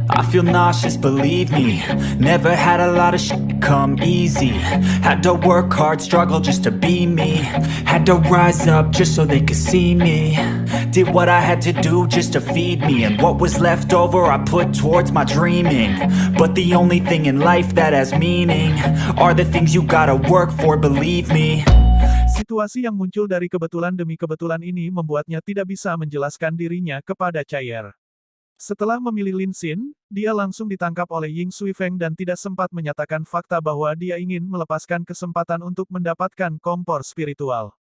I feel nauseous, believe me. Never had a lot of shit come easy. Had to work hard, struggle just to be me. Had to rise up just so they could see me. Did what I had to do just to feed me. And what was left over I put towards my dreaming. But the only thing in life that has meaning are the things you gotta work for, believe me. Situasi yang muncul dari kebetulan demi kebetulan ini membuatnya tidak bisa menjelaskan dirinya kepada Chair. Setelah memilih Lin Xin, dia langsung ditangkap oleh Ying Suifeng dan tidak sempat menyatakan fakta bahwa dia ingin melepaskan kesempatan untuk mendapatkan kompor spiritual.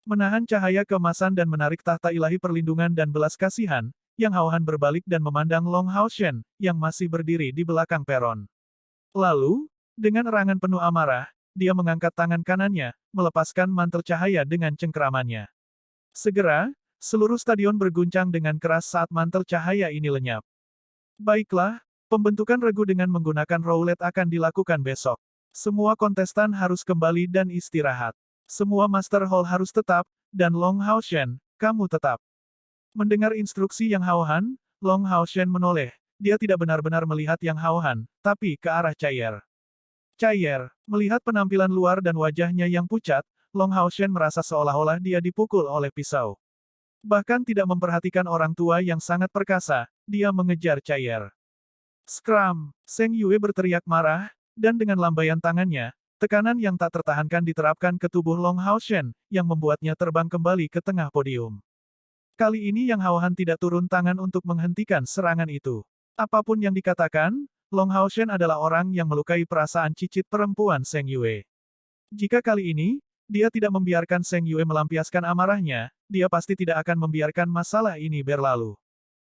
Menahan cahaya keemasan dan menarik tahta ilahi perlindungan dan belas kasihan, Yang Haohan berbalik dan memandang Long Hao Shen, yang masih berdiri di belakang peron. Lalu, dengan erangan penuh amarah, dia mengangkat tangan kanannya, melepaskan mantel cahaya dengan cengkeramannya. Segera, seluruh stadion berguncang dengan keras saat mantel cahaya ini lenyap. Baiklah, pembentukan regu dengan menggunakan roulette akan dilakukan besok. Semua kontestan harus kembali dan istirahat. Semua Master Hall harus tetap, dan Long Hao Shen, kamu tetap. Mendengar instruksi Yang Haohan, Long Hao Shen menoleh. Dia tidak benar-benar melihat Yang Haohan, tapi ke arah Chair. Chair, melihat penampilan luar dan wajahnya yang pucat, Long Hao Shen merasa seolah-olah dia dipukul oleh pisau. Bahkan tidak memperhatikan orang tua yang sangat perkasa, dia mengejar Chair. Scram! Seng Yue berteriak marah, dan dengan lambaian tangannya, tekanan yang tak tertahankan diterapkan ke tubuh Long Hao Shen, yang membuatnya terbang kembali ke tengah podium. Kali ini Yang Haohan tidak turun tangan untuk menghentikan serangan itu. Apapun yang dikatakan, Long Hao Shen adalah orang yang melukai perasaan cicit perempuan Seng Yue. Jika kali ini, dia tidak membiarkan Seng Yue melampiaskan amarahnya, dia pasti tidak akan membiarkan masalah ini berlalu.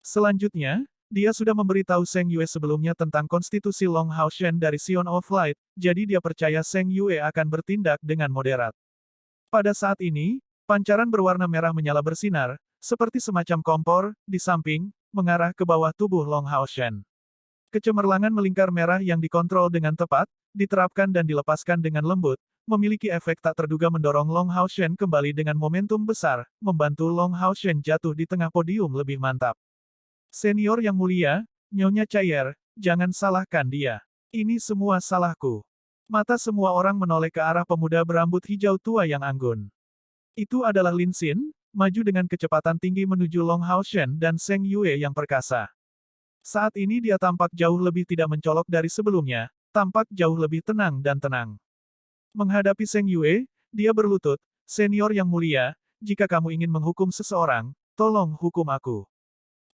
Selanjutnya, dia sudah memberitahu Seng Yue sebelumnya tentang konstitusi Long Hao Shen dari Sion of Light, jadi dia percaya Seng Yue akan bertindak dengan moderat. Pada saat ini, pancaran berwarna merah menyala bersinar, seperti semacam kompor, di samping, mengarah ke bawah tubuh Long Hao Shen. Kecemerlangan melingkar merah yang dikontrol dengan tepat, diterapkan dan dilepaskan dengan lembut, memiliki efek tak terduga mendorong Long Hao Shen kembali dengan momentum besar, membantu Long Hao Shen jatuh di tengah podium lebih mantap. Senior yang mulia, Nyonya Chair, jangan salahkan dia. Ini semua salahku. Mata semua orang menoleh ke arah pemuda berambut hijau tua yang anggun. Itu adalah Lin Xin, maju dengan kecepatan tinggi menuju Long Hao Shen dan Seng Yue yang perkasa. Saat ini dia tampak jauh lebih tidak mencolok dari sebelumnya, tampak jauh lebih tenang dan tenang. Menghadapi Seng Yue, dia berlutut, senior yang mulia, jika kamu ingin menghukum seseorang, tolong hukum aku.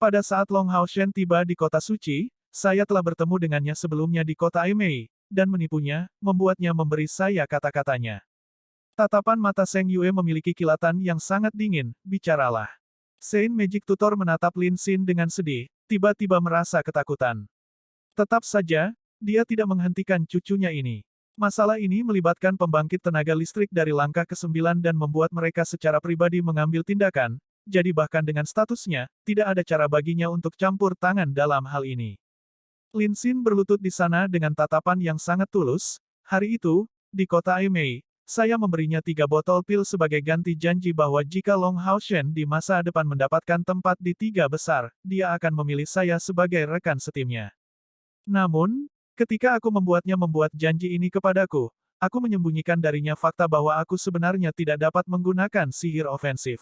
Pada saat Long Hao Shen tiba di kota suci, saya telah bertemu dengannya sebelumnya di kota Aimei, dan menipunya, membuatnya memberi saya kata-katanya. Tatapan mata Seng Yue memiliki kilatan yang sangat dingin, bicaralah. Saint Magic Tutor menatap Lin Xin dengan sedih, tiba-tiba merasa ketakutan. Tetap saja, dia tidak menghentikan cucunya ini. Masalah ini melibatkan pembangkit tenaga listrik dari langkah ke-9 dan membuat mereka secara pribadi mengambil tindakan, jadi bahkan dengan statusnya, tidak ada cara baginya untuk campur tangan dalam hal ini. Lin Xin berlutut di sana dengan tatapan yang sangat tulus. Hari itu, di kota Aimei, saya memberinya 3 botol pil sebagai ganti janji bahwa jika Long Hao Shen di masa depan mendapatkan tempat di 3 besar, dia akan memilih saya sebagai rekan setimnya. Namun, ketika aku membuatnya membuat janji ini kepadaku, aku menyembunyikan darinya fakta bahwa aku sebenarnya tidak dapat menggunakan sihir ofensif.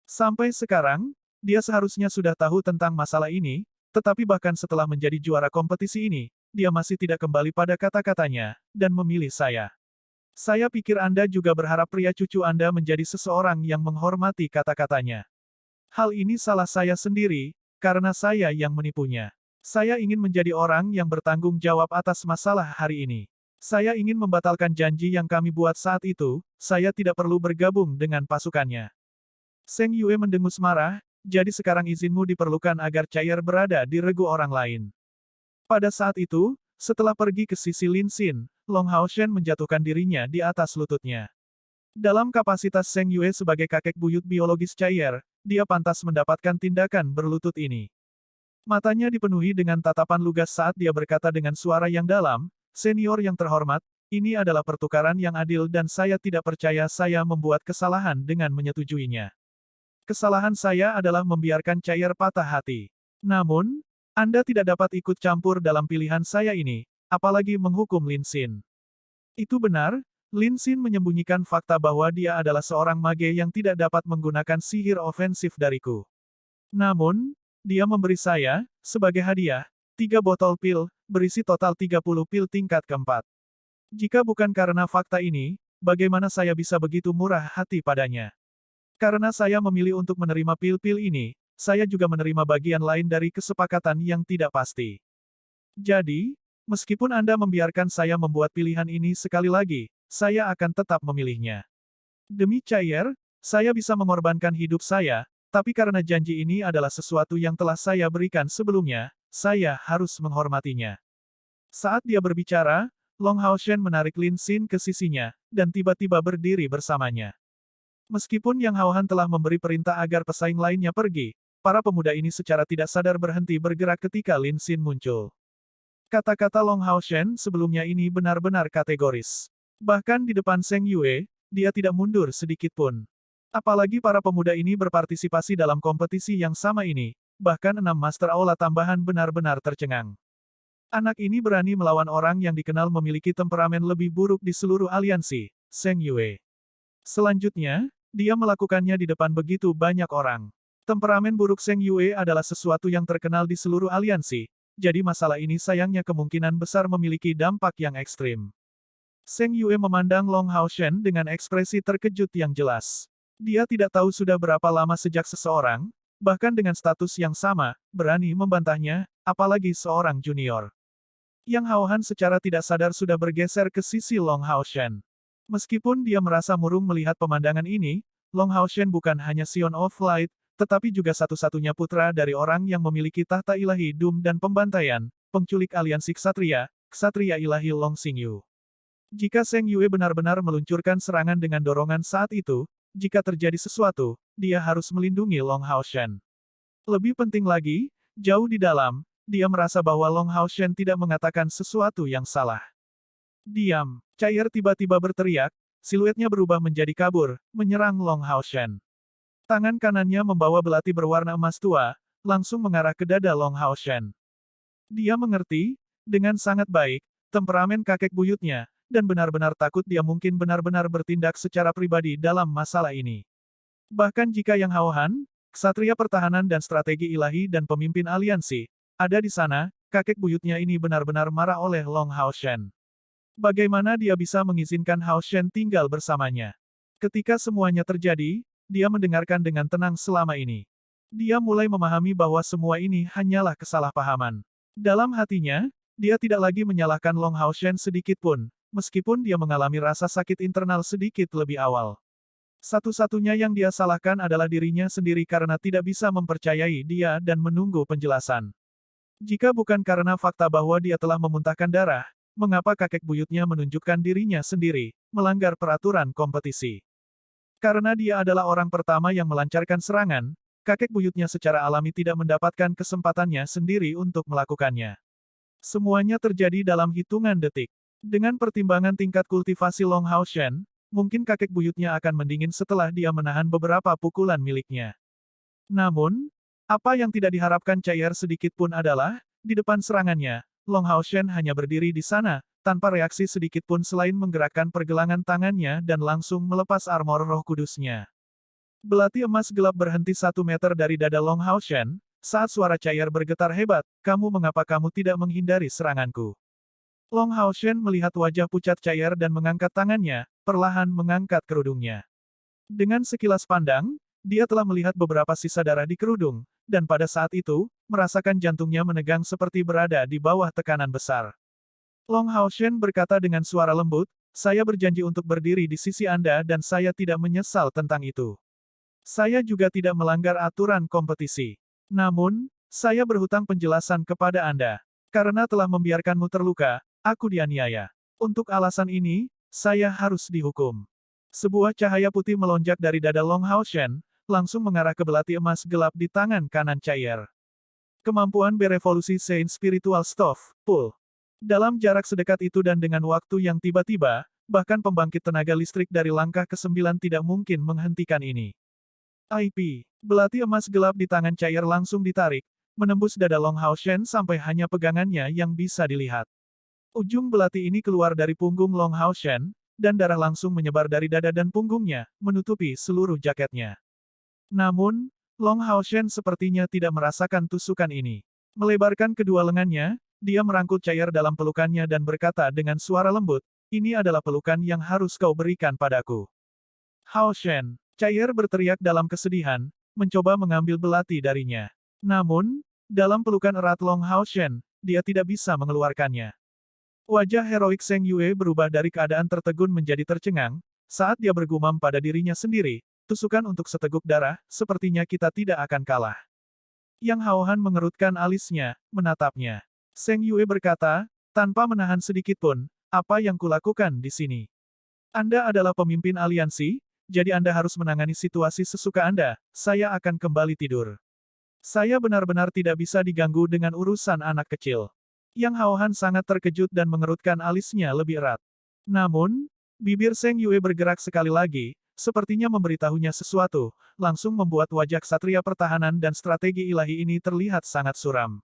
Sampai sekarang, dia seharusnya sudah tahu tentang masalah ini, tetapi bahkan setelah menjadi juara kompetisi ini, dia masih tidak kembali pada kata-katanya, dan memilih saya. Saya pikir Anda juga berharap pria cucu Anda menjadi seseorang yang menghormati kata-katanya. Hal ini salah saya sendiri, karena saya yang menipunya. Saya ingin menjadi orang yang bertanggung jawab atas masalah hari ini. Saya ingin membatalkan janji yang kami buat saat itu, saya tidak perlu bergabung dengan pasukannya. Seng Yue mendengus marah, jadi sekarang izinmu diperlukan agar Chair berada di regu orang lain. Pada saat itu, setelah pergi ke sisi Lin Xin, Long Hao Shen menjatuhkan dirinya di atas lututnya. Dalam kapasitas Seng Yue sebagai kakek buyut biologis Chair, dia pantas mendapatkan tindakan berlutut ini. Matanya dipenuhi dengan tatapan lugas saat dia berkata dengan suara yang dalam, senior yang terhormat, ini adalah pertukaran yang adil dan saya tidak percaya saya membuat kesalahan dengan menyetujuinya. Kesalahan saya adalah membiarkan Chair patah hati. Namun, Anda tidak dapat ikut campur dalam pilihan saya ini, apalagi menghukum Lin Xin. Itu benar, Lin Xin menyembunyikan fakta bahwa dia adalah seorang mage yang tidak dapat menggunakan sihir ofensif dariku. Namun, dia memberi saya, sebagai hadiah, 3 botol pil, berisi total 30 pil tingkat keempat. Jika bukan karena fakta ini, bagaimana saya bisa begitu murah hati padanya? Karena saya memilih untuk menerima pil-pil ini, saya juga menerima bagian lain dari kesepakatan yang tidak pasti. Jadi, meskipun Anda membiarkan saya membuat pilihan ini sekali lagi, saya akan tetap memilihnya. Demi Chair, saya bisa mengorbankan hidup saya, tapi karena janji ini adalah sesuatu yang telah saya berikan sebelumnya, saya harus menghormatinya. Saat dia berbicara, Long Haoshen menarik Lin Xin ke sisinya, dan tiba-tiba berdiri bersamanya. Meskipun Yang Haohan telah memberi perintah agar pesaing lainnya pergi, para pemuda ini secara tidak sadar berhenti bergerak ketika Lin Xin muncul. Kata-kata Long Haoshen sebelumnya ini benar-benar kategoris. Bahkan di depan Seng Yue, dia tidak mundur sedikit pun. Apalagi para pemuda ini berpartisipasi dalam kompetisi yang sama ini, bahkan 6 Master Aula tambahan benar-benar tercengang. Anak ini berani melawan orang yang dikenal memiliki temperamen lebih buruk di seluruh aliansi, Seng Yue. Selanjutnya, dia melakukannya di depan begitu banyak orang. Temperamen buruk Seng Yue adalah sesuatu yang terkenal di seluruh aliansi, jadi masalah ini sayangnya kemungkinan besar memiliki dampak yang ekstrim. Seng Yue memandang Long Haoshen dengan ekspresi terkejut yang jelas. Dia tidak tahu sudah berapa lama sejak seseorang, bahkan dengan status yang sama, berani membantahnya, apalagi seorang junior. Yang Haohan secara tidak sadar sudah bergeser ke sisi Long Haoshen. Meskipun dia merasa murung melihat pemandangan ini, Long Haoshen bukan hanya Sion of Light, tetapi juga satu-satunya putra dari orang yang memiliki tahta ilahi Doom dan pembantaian, penculik aliansi Ksatria, Ksatria ilahi Long Xingyu. Jika Seng Yue benar-benar meluncurkan serangan dengan dorongan saat itu, jika terjadi sesuatu, dia harus melindungi Long Haoshen. Lebih penting lagi, jauh di dalam, dia merasa bahwa Long Haoshen tidak mengatakan sesuatu yang salah. Diam, Chair tiba-tiba berteriak, siluetnya berubah menjadi kabur, menyerang Long Haoshen. Tangan kanannya membawa belati berwarna emas tua, langsung mengarah ke dada Long Haoshen. Dia mengerti, dengan sangat baik, temperamen kakek buyutnya, dan benar-benar takut dia mungkin benar-benar bertindak secara pribadi dalam masalah ini. Bahkan jika Yang Haohan, Ksatria Pertahanan dan Strategi Ilahi dan pemimpin aliansi, ada di sana, kakek buyutnya ini benar-benar marah oleh Long Haoshen. Bagaimana dia bisa mengizinkan Haoshen tinggal bersamanya? Ketika semuanya terjadi, dia mendengarkan dengan tenang selama ini. Dia mulai memahami bahwa semua ini hanyalah kesalahpahaman. Dalam hatinya, dia tidak lagi menyalahkan Long Haoshen sedikit pun, meskipun dia mengalami rasa sakit internal sedikit lebih awal. Satu-satunya yang dia salahkan adalah dirinya sendiri karena tidak bisa mempercayai dia dan menunggu penjelasan. Jika bukan karena fakta bahwa dia telah memuntahkan darah, mengapa kakek buyutnya menunjukkan dirinya sendiri, melanggar peraturan kompetisi? Karena dia adalah orang pertama yang melancarkan serangan, kakek buyutnya secara alami tidak mendapatkan kesempatannya sendiri untuk melakukannya. Semuanya terjadi dalam hitungan detik. Dengan pertimbangan tingkat kultivasi Long Haoshen, mungkin kakek buyutnya akan mendingin setelah dia menahan beberapa pukulan miliknya. Namun, apa yang tidak diharapkan Chair sedikit pun adalah, di depan serangannya, Long Haoshen hanya berdiri di sana, tanpa reaksi sedikit pun selain menggerakkan pergelangan tangannya dan langsung melepas armor roh kudusnya. Belati emas gelap berhenti 1 meter dari dada Long Haoshen, saat suara Chair bergetar hebat, mengapa kamu tidak menghindari seranganku? Long Haoshen melihat wajah pucat Chair dan mengangkat tangannya, perlahan mengangkat kerudungnya. Dengan sekilas pandang, dia telah melihat beberapa sisa darah di kerudung, dan pada saat itu, merasakan jantungnya menegang seperti berada di bawah tekanan besar. Long Haoshen berkata dengan suara lembut, saya berjanji untuk berdiri di sisi Anda dan saya tidak menyesal tentang itu. Saya juga tidak melanggar aturan kompetisi. Namun, saya berhutang penjelasan kepada Anda. Karena telah membiarkanmu terluka, aku dianiaya. Untuk alasan ini, saya harus dihukum. Sebuah cahaya putih melonjak dari dada Long Haoshen, langsung mengarah ke belati emas gelap di tangan kanan Chair. Kemampuan berevolusi Saint Spiritual Stuff, Pull. Dalam jarak sedekat itu dan dengan waktu yang tiba-tiba, bahkan pembangkit tenaga listrik dari langkah ke-9 tidak mungkin menghentikan ini. IP. Belati emas gelap di tangan Chair langsung ditarik, menembus dada Long Hao Shen sampai hanya pegangannya yang bisa dilihat. Ujung belati ini keluar dari punggung Long Hao Shen, dan darah langsung menyebar dari dada dan punggungnya, menutupi seluruh jaketnya. Namun, Long Hao Shen sepertinya tidak merasakan tusukan ini. Melebarkan kedua lengannya, dia merangkul Cair dalam pelukannya dan berkata dengan suara lembut, "Ini adalah pelukan yang harus kau berikan padaku." Hao Shen, Cair berteriak dalam kesedihan, mencoba mengambil belati darinya. Namun, dalam pelukan erat Long Hao Shen, dia tidak bisa mengeluarkannya. Wajah heroik Seng Yue berubah dari keadaan tertegun menjadi tercengang, saat dia bergumam pada dirinya sendiri, tusukan untuk seteguk darah, sepertinya kita tidak akan kalah. Yang Hao Han mengerutkan alisnya, menatapnya. Seng Yue berkata, tanpa menahan sedikit pun, apa yang kulakukan di sini? Anda adalah pemimpin aliansi, jadi Anda harus menangani situasi sesuka Anda, saya akan kembali tidur. Saya benar-benar tidak bisa diganggu dengan urusan anak kecil. Yang Hao Han sangat terkejut dan mengerutkan alisnya lebih erat. Namun, bibir Seng Yue bergerak sekali lagi, sepertinya memberitahunya sesuatu, langsung membuat wajah ksatria pertahanan dan strategi ilahi ini terlihat sangat suram.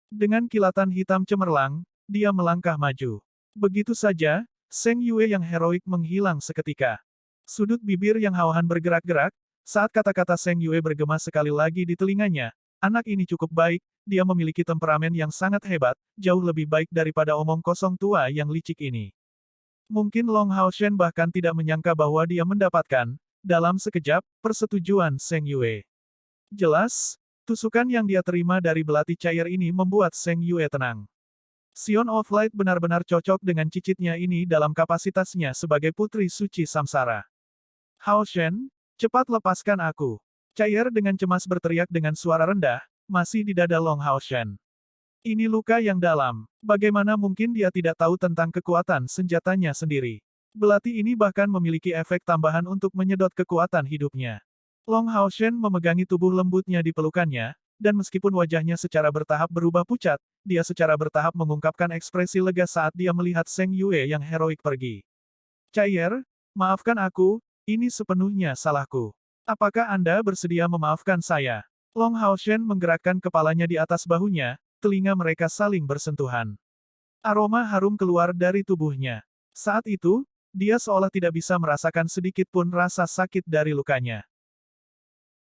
Dengan kilatan hitam cemerlang, dia melangkah maju. Begitu saja, Seng Yue yang heroik menghilang seketika. Sudut bibir yang Hao Han bergerak-gerak, saat kata-kata Seng Yue bergema sekali lagi di telinganya, anak ini cukup baik, dia memiliki temperamen yang sangat hebat, jauh lebih baik daripada omong kosong tua yang licik ini. Mungkin Long Hao Shen bahkan tidak menyangka bahwa dia mendapatkan, dalam sekejap, persetujuan Seng Yue. Jelas, tusukan yang dia terima dari belati cair ini membuat Seng Yue tenang. Sion of Light benar-benar cocok dengan cicitnya ini dalam kapasitasnya sebagai putri suci samsara. Hao Shen, cepat lepaskan aku. Cair dengan cemas berteriak dengan suara rendah, masih di dada Long Hao Shen. Ini luka yang dalam, bagaimana mungkin dia tidak tahu tentang kekuatan senjatanya sendiri. Belati ini bahkan memiliki efek tambahan untuk menyedot kekuatan hidupnya. Long Hao Shen memegangi tubuh lembutnya di pelukannya, dan meskipun wajahnya secara bertahap berubah pucat, dia secara bertahap mengungkapkan ekspresi lega saat dia melihat Seng Yue yang heroik pergi. Cair, maafkan aku, ini sepenuhnya salahku. Apakah Anda bersedia memaafkan saya? Long Hao Shen menggerakkan kepalanya di atas bahunya, telinga mereka saling bersentuhan. Aroma harum keluar dari tubuhnya. Saat itu, dia seolah tidak bisa merasakan sedikit pun rasa sakit dari lukanya.